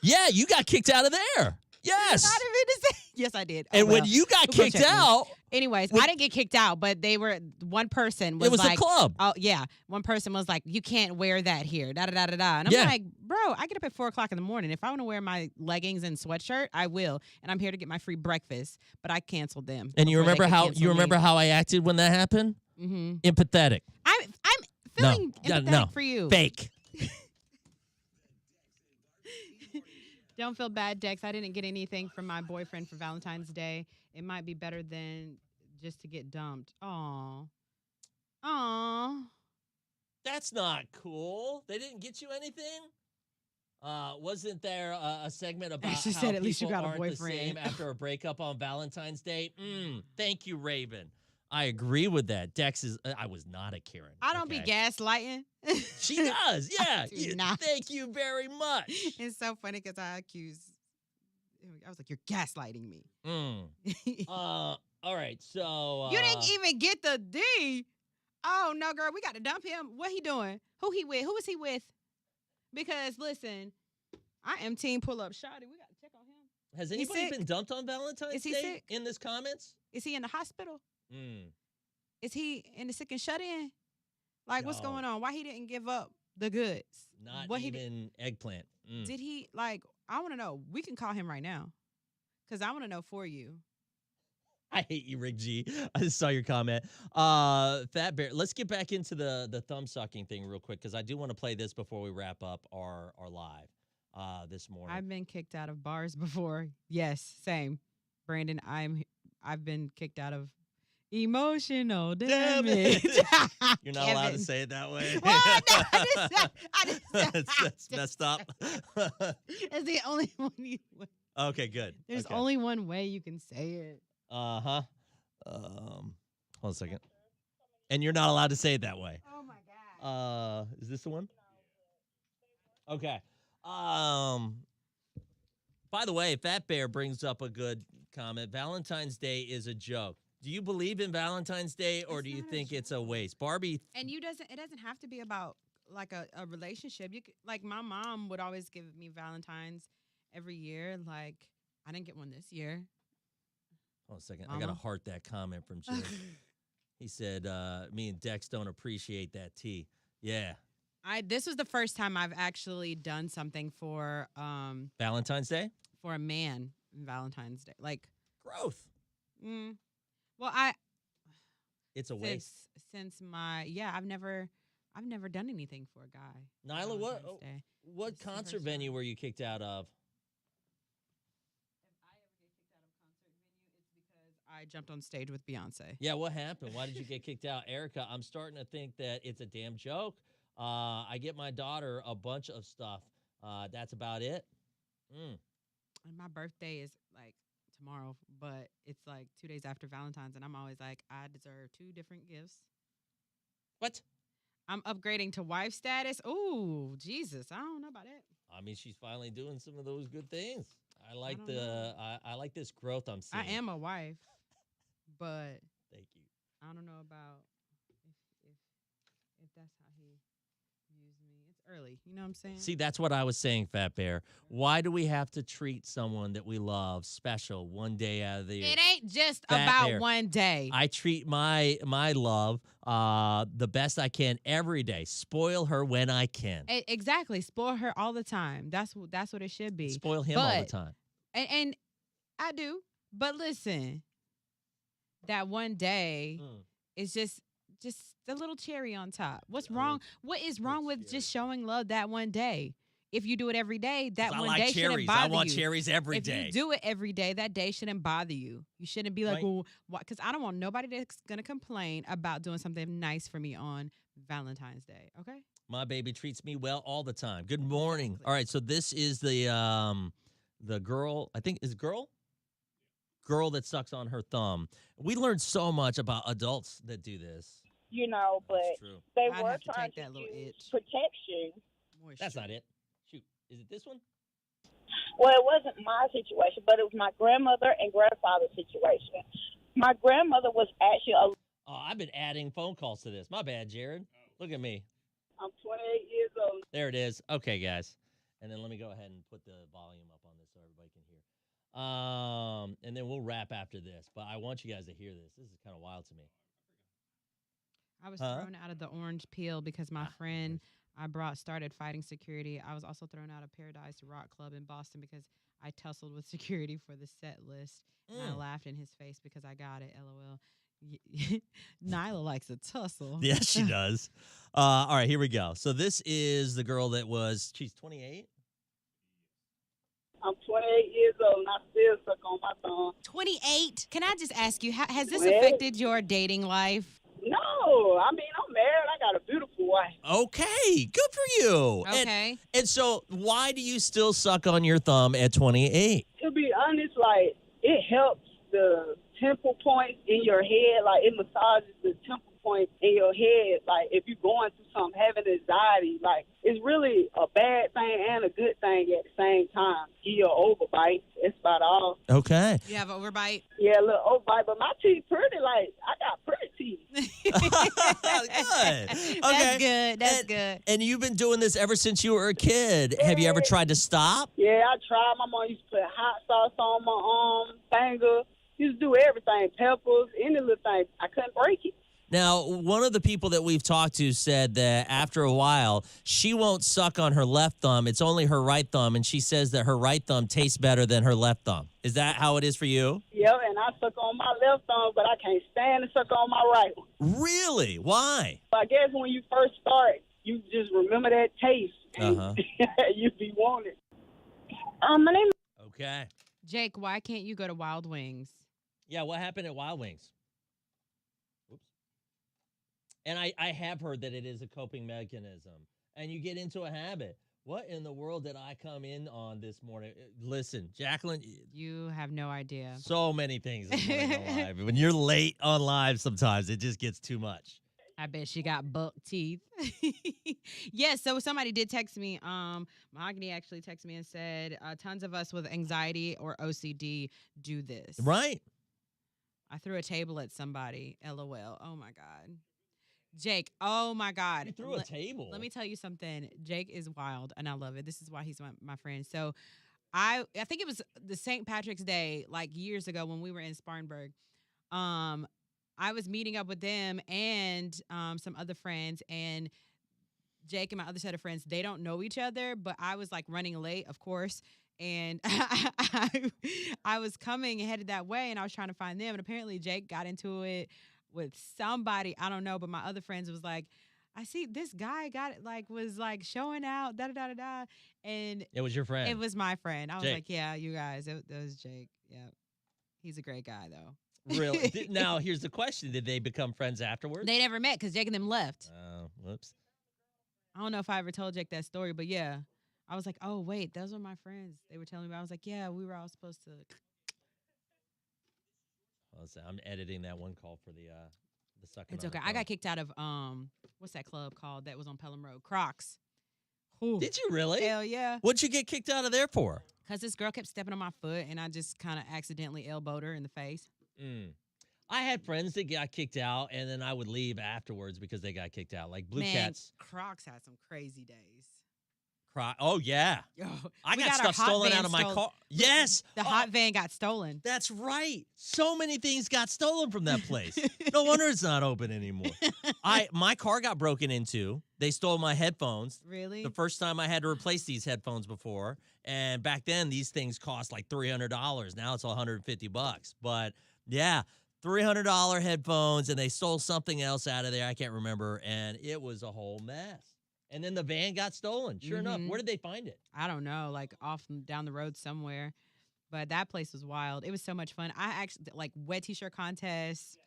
Yeah, you got kicked out of there. Yes. I didn't mean to say. Yes, I did. And Oh, when well. you got Who gonna kicked check me? out, Anyways, I didn't get kicked out, but they were one person was it was like, the club. oh yeah, one person was like, you can't wear that here, da da da da da. And I'm Yeah. like, bro, I get up at 4:00 in the morning. If I want to wear my leggings and sweatshirt, I will, and I'm here to get my free breakfast. But I canceled them. And you before they remember could how cancel me. how I acted when that happened? Mm-hmm. Empathetic. I'm feeling No. empathetic No. for you. Fake. Don't feel bad, Dex. I didn't get anything from my boyfriend for Valentine's Day. It might be better than just to get dumped. Aw. Aw. That's not cool. They didn't get you anything? Wasn't there a segment about She how said at least you people got a aren't the boyfriend. same after a breakup on Valentine's Day? Thank you, Raven. I agree with that. Dex is. I was not a Karen. I don't be okay? gaslighting. She does. Yeah. I do not. Thank you very much. It's so funny because I was like, you're gaslighting me. All right. So You didn't even get the D. Oh no, girl, we got to dump him. What he doing? Who he with? Who is he with? Because listen, I am team pull up Shotty. We got to check on him. Has He anybody sick? been dumped on Valentine's Is he Day sick? in this comments? Is he in the hospital? Mm. Is he in the sick and shut in? Like, what's No. going on? Why he didn't give up the goods? Not what even eggplant. Did he like? I want to know. We can call him right now, because I want to know for you. I hate you, Rick G. I just saw your comment. Fat Bear, let's get back into the thumb sucking thing real quick, because I do want to play this before we wrap up our live this morning. I've been kicked out of bars before. Yes, same. Brandon, I've been kicked out of emotional damage. You're not allowed to say it that way. What? No, I just That's messed up. It's the only one you. Okay, good. There's Okay. only one way you can say it. Uh-huh. Hold on a second. And you're not allowed to say it that way. Oh my God. Is this the one? Okay. By the way, Fat Bear brings up a good comment. Valentine's Day is a joke. Do you believe in Valentine's Day, or do you think it's a waste? Barbie. And it doesn't have to be about like a relationship. You could, like my mom would always give me Valentine's every year. Like I didn't get one this year. Hold on a second. I got to heart that comment from Jim. He said, me and Dex don't appreciate that tea. Yeah. This was the first time I've actually done something for Valentine's Day? for a man in Valentine's Day. Like growth. Well, It's a waste. Since I've never done anything for a guy. Nyla, Valentine's Day. what concert venue were you kicked out of? I jumped on stage with Beyonce. Yeah, what happened? Why did you get kicked out? Erica, I'm starting to think that it's a damn joke. I get my daughter a bunch of stuff. That's about it. And my birthday is like tomorrow, but it's like 2 days after Valentine's, and I'm always like, I deserve 2 different gifts. What? I'm upgrading to wife status. Ooh, Jesus, I don't know about it. I mean, she's finally doing some of those good things. I like don't know. I like this growth I'm seeing. I am a wife, but Thank you. I don't know about if that's how he views me. It's early, you know what I'm saying? See, that's what I was saying, Fat Bear. Why do we have to treat someone that we love special one day out of the year? It ain't just Fat about Bear. one day. I treat my love the best I can every day. Spoil her when I can. Exactly. Spoil her all the time. That's what it should be. Spoil him all the time. And I do. But listen, that one day is just the little cherry on top. What's wrong? What is wrong with just showing love that one day? if you do it every day, that I one like day shouldn't cherries. bother I want you. cherries every if day. you do it every day, that day shouldn't bother you. You shouldn't be like, Right. well, why? Because I don't want nobody that's gonna complain about doing something nice for me on Valentine's Day. Okay. My baby treats me well all the time. Good morning. Exactly. All right, so this is the girl, I think is girl that sucks on her thumb. We learned so much about adults that do this. You know, but That's true. they I'd were have to trying take to that little use itch. protection. That's not it. Shoot, is it this one? Well, it wasn't my situation, but it was my grandmother and grandfather's situation. My grandmother was actually Oh, I've been adding phone calls to this. My bad, Jared. Look at me. I'm 28 years old. There it is. Okay, guys. And then let me go ahead and put the volume up on this so everybody can hear. And then we'll wrap after this. But I want you guys to hear this. This is kind of wild to me. I was Huh? thrown out of the orange peel because my friend I brought started fighting security. I was also thrown out of Paradise Rock Club in Boston because I tussled with security for the set list. And I laughed in his face because I got it. LOL. Nyla likes a tussle. Yes, she does. All right, here we go. So this is the girl that was, she's 28. I'm 28 years old and I still suck on my thumb. 28. Can I just ask you, has this Well- affected your dating life? No, I mean, I'm married. I got a beautiful wife. Okay, good for you. Okay. And so why do you still suck on your thumb at 28? To be honest, like, it helps the temple points in your head. Like, it massages the temple points in your head. Like, if you're going through something, having anxiety, like, it's really a bad thing and a good thing at the same time. Give you an overbite. That's about all. Okay. You have overbite? Yeah, a little overbite, but my teeth pretty. Like, I got pretty teeth. Good. Okay. That's good. That's And- good. And you've been doing this ever since you were a kid. Have you ever tried to stop? Yeah, I tried. My mom used to put hot sauce on my finger. Used to do everything, peppers, any little thing. I couldn't break it. Now, one of the people that we've talked to said that after a while, she won't suck on her left thumb. It's only her right thumb. And she says that her right thumb tastes better than her left thumb. Is that how it is for you? Yeah, and I suck on my left thumb, but I can't stand to suck on my right one. Really? Why? But I guess when you first start, you just remember that taste. And Uh-huh. you be wanting. My name Okay. Jake, why can't you go to Wild Wings? Yeah, what happened at Wild Wings? Oops. And I have heard that it is a coping mechanism. And you get into a habit. What in the world did I come in on this morning? Listen, Jacqueline, You have no idea. so many things this morning on live. When you're late on live, sometimes it just gets too much. I bet she got buck teeth. Yes, so somebody did text me. Mahogany actually texted me and said, tons of us with anxiety or OCD do this. Right? I threw a table at somebody. LOL. Oh my God. Jake, oh my God. You threw a table. Let me tell you something. Jake is wild and I love it. This is why he's my friend. So I think it was the St. Patrick's Day, like years ago when we were in Spartanburg. I was meeting up with them and some other friends, and Jake and my other set of friends, they don't know each other, but I was like running late, of course. And I was coming headed that way, and I was trying to find them. And apparently Jake got into it with somebody, I don't know, but my other friends was like, I see this guy was showing out, da-da-da-da-da. And It was your friend. it was my friend. I was Jake. like, yeah, you guys, it was Jake. Yeah. He's a great guy, though. Really? Now, here's the question. Did they become friends afterwards? They never met because Jake and them left. Oh, whoops. I don't know if I ever told Jake that story, but yeah. I was like, oh, wait, those were my friends. They were telling me. I was like, yeah, we were all supposed to. Well, so I'm editing that one call for the sucking. It's on okay. the I thumb. got kicked out of, what's that club called that was on Pelham Road? Crocs. Ooh. Did you really? Hell yeah. What'd you get kicked out of there for? Because this girl kept stepping on my foot, and I just kind of accidentally elbowed her in the face. I had friends that got kicked out, and then I would leave afterwards because they got kicked out. Like Blue Man, Cats. Crocs had some crazy days. Oh, yeah. Yo, I we got our stuff hot stolen van out of my stole- car. Yes. The Oh, hot van got stolen. That's right. So many things got stolen from that place. No wonder it's not open anymore. My car got broken into. They stole my headphones. Really? The first time I had to replace these headphones before. And back then, these things cost like $300. Now it's $150. But yeah, $300 headphones, and they stole something else out of there. I can't remember. And it was a whole mess. And then the van got stolen. Sure enough. Mhm. Where did they find it? I don't know, like off down the road somewhere. But that place was wild. It was so much fun. I actually like wet t-shirt contests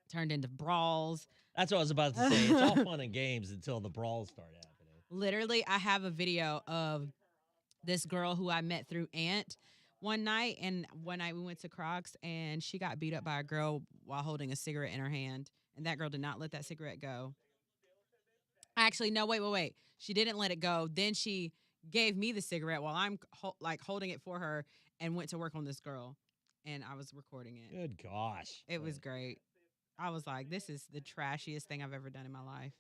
turned into brawls. That's what I was about to say. It's all fun and games until the brawls start happening. Literally, I have a video of this girl who I met through Ant one night. And one night we went to Crocs and she got beat up by a girl while holding a cigarette in her hand. And that girl did not let that cigarette go. Actually, no, wait. She didn't let it go. Then she gave me the cigarette while I'm holding it for her and went to work on this girl. And I was recording it. Good gosh. It was great. I was like, this is the trashiest thing I've ever done in my life.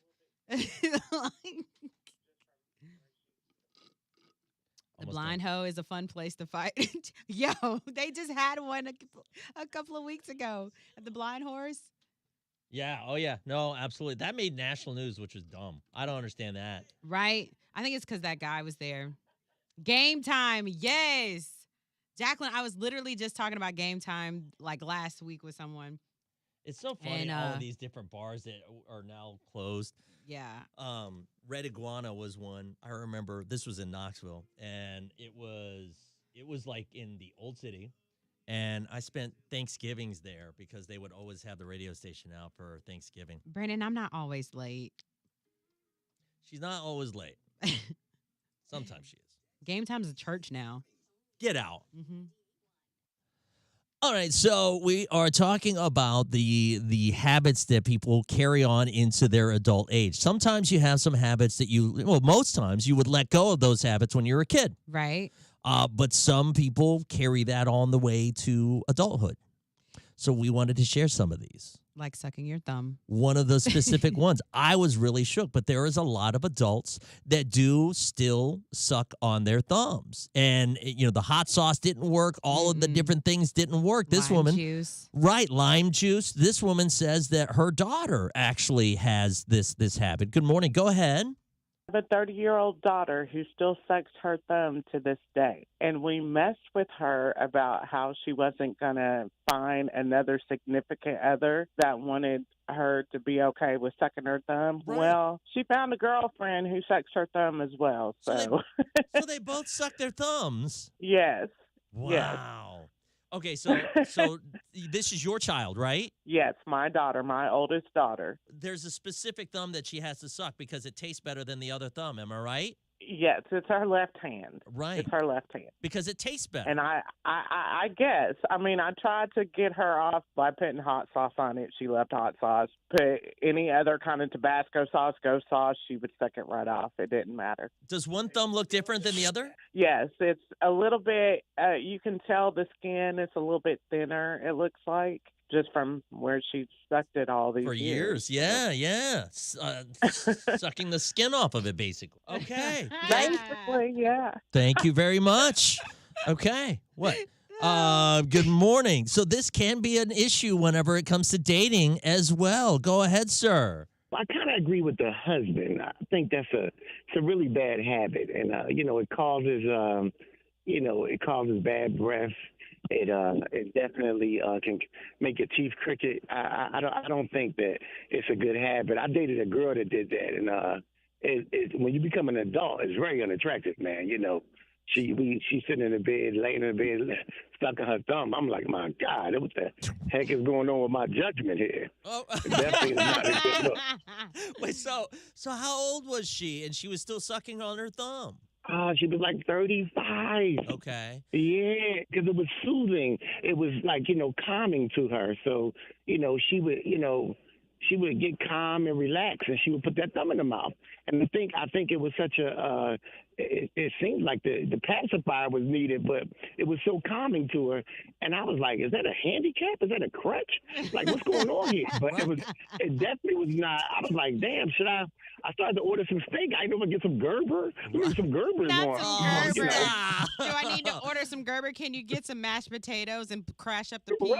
The blind hoe is a fun place to fight. Yo, they just had one a couple of weeks ago at the Blind Horse. Yeah. Oh, yeah. No, absolutely. That made national news, which was dumb. I don't understand that. Right? I think it's because that guy was there. Game Time. Yes. Jacqueline, I was literally just talking about Game Time like last week with someone. It's so funny, all of these different bars that are now closed. Yeah. Red Iguana was one. I remember this was in Knoxville, and it was like in the old city. And I spent Thanksgivings there because they would always have the radio station out for Thanksgiving. Brandon, I'm not always late. She's not always late. Sometimes she is. Game Time's a church now. Get out. Mm-hmm. All right, so we are talking about the habits that people carry on into their adult age. Sometimes you have some habits that most times you would let go of those habits when you're a kid. Right. But some people carry that on the way to adulthood. So we wanted to share some of these. Like sucking your thumb. One of the specific ones. I was really shook, but there is a lot of adults that do still suck on their thumbs. And, the hot sauce didn't work. All of the different things didn't work. This lime woman. Juice. Right, lime juice. This woman says that her daughter actually has this habit. Good morning. Go ahead. I have a 30-year-old daughter who still sucks her thumb to this day. And we messed with her about how she wasn't going to find another significant other that wanted her to be okay with sucking her thumb. Right. Well, she found a girlfriend who sucks her thumb as well. So they both suck their thumbs. Yes. Wow. Yes. Okay, so this is your child, right? Yes, my daughter, my oldest daughter. There's a specific thumb that she has to suck because it tastes better than the other thumb. Am I right? Yes, it's her left hand. Right. It's her left hand. Because it tastes better. And I guess. I mean, I tried to get her off by putting hot sauce on it. She loved hot sauce. Put any other kind of Tabasco sauce, ghost sauce, she would suck it right off. It didn't matter. Does one thumb look different than the other? Yes, it's a little bit, you can tell the skin is a little bit thinner, it looks like, just from where she sucked it all these For years. Yeah. Sucking the skin off of it, basically. Okay. Basically, yeah. Thank you very much. Okay. What? Good morning. So this can be an issue whenever it comes to dating as well. Go ahead, sir. I kind of agree with the husband. I think it's a really bad habit, and it causes bad breath. It definitely can make your teeth crooked. I don't think that it's a good habit. I dated a girl that did that, and when you become an adult, it's very unattractive, man. She's sitting in the bed, laying in the bed, stuck in her thumb. I'm like, my God, what the heck is going on with my judgment here? Oh. Definitely not a good look. Wait, so how old was she? And she was still sucking on her thumb? She was like 35. Okay. Yeah, because it was soothing. It was like, calming to her. So, she would get calm and relax, and she would put that thumb in her mouth. And I think it was such it seemed like the pacifier was needed, but it was so calming to her. And I was like, is that a handicap? Is that a crutch? Like, what's going on here? But it definitely was not. I was like, damn, I started to order some steak. I know I get some Gerber. We need some Gerber Not going. some Gerber. Do I need to order some Gerber? Can you get some mashed potatoes and crash up the peas?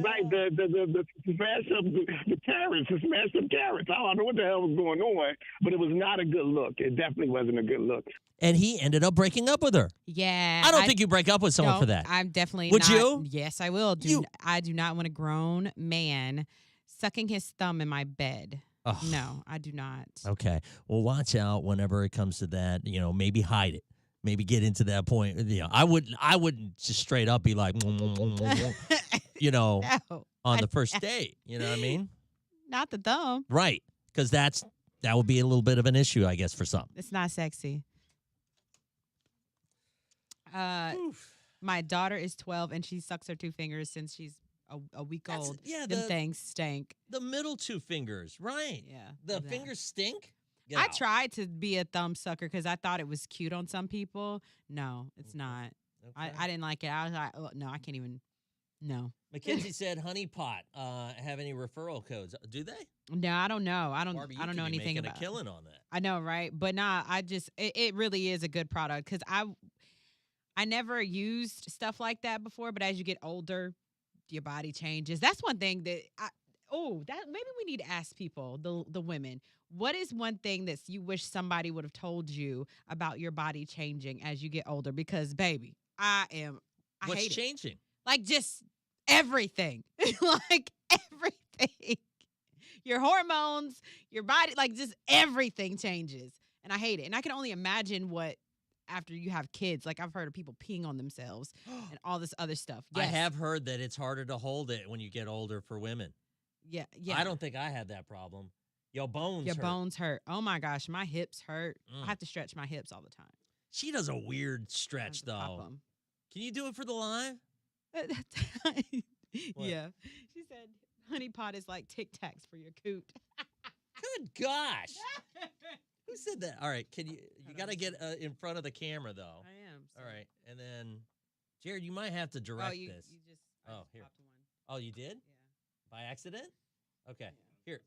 Right. The smash up the carrots, the smashed up carrots. I don't know what the hell was going on, but it was not a good look. It definitely wasn't a good look. And he ended up breaking up with her. Yeah. I don't think you break up with someone for that. I'm definitely Would not. you? Yes, I will. I do not want a grown man sucking his thumb in my bed. Ugh. No, I do not. Okay. Well, watch out whenever it comes to that. Maybe hide it. Maybe get into that point. I wouldn't just straight up be like, No, on the first date. You know what I mean? not the thumb. Right. Because that would be a little bit of an issue, I guess, for some. It's not sexy. My daughter is 12 and she sucks her 2 fingers since she's a week old. Yeah, them things stink. The middle 2 fingers, right? Yeah. The fingers stink? Get I out. tried to be a thumb sucker because I thought it was cute on some people. No, it's not. Okay. I didn't like it. I was like, oh, no, I can't even. No. Mackenzie said Honey Pot have any referral codes. Do they? No, I don't know. I don't Barbie, you know could be anything making about a killing on that. I know, right? But nah, it really is a good product because I never used stuff like that before, but as you get older, your body changes. That's one thing that maybe we need to ask people, the women, what is one thing that you wish somebody would have told you about your body changing as you get older? Because baby, I What's hate it. changing? Like just everything. Like everything. Your hormones, your body, like just everything changes. And I hate it. And I can only imagine what after you have kids. Like I've heard of people peeing on themselves and all this other stuff. Yes. I have heard that it's harder to hold it when you get older for women. Yeah. I don't think I had that problem. Your bones hurt. bones hurt. Oh my gosh, my hips hurt. I have to stretch my hips all the time. She does a weird stretch, though. Can you do it for the live? Yeah. She said, Honey Pot is like Tic Tacs for your coot. Good gosh. Who said that? All right. You got to get in front of the camera, though. I am. All right. And then, Jared, you might have to direct this. You just here. popped one. Oh, you did? Yeah. By accident? Okay. Here.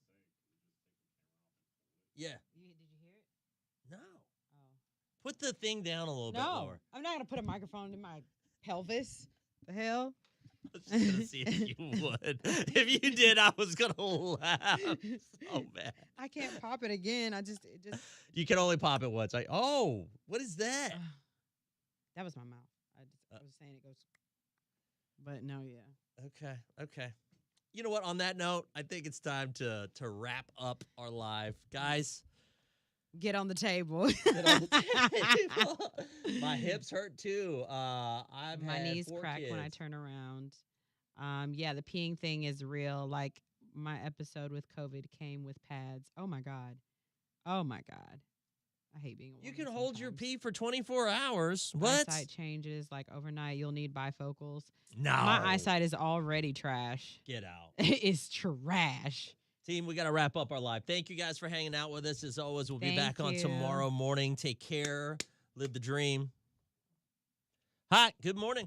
Yeah. Did you hear it? No. Oh. Put the thing down a little bit No, lower. I'm not going to put a microphone in my pelvis. The hell? I was just going to see if you would. If you did, I was going to laugh so bad. I can't pop it again. It just. You can only pop it once. What is that? That was my mouth. I was saying it goes. But no, yeah. Okay. You know what? On that note, I think it's time to wrap up our live. Guys. Get on the table. Get on the table. My hips hurt too. My knees crack when I turn around. Yeah, the peeing thing is real. Like my episode with COVID came with pads. Oh my God. I hate being a woman. You can hold your pee for 24 hours. What? Eyesight changes like overnight. You'll need bifocals. No. My eyesight is already trash. Get out. It is trash. Team, we got to wrap up our live. Thank you guys for hanging out with us. As always, we'll be back on you. tomorrow morning. Take care. Live the dream. Hi. Good morning.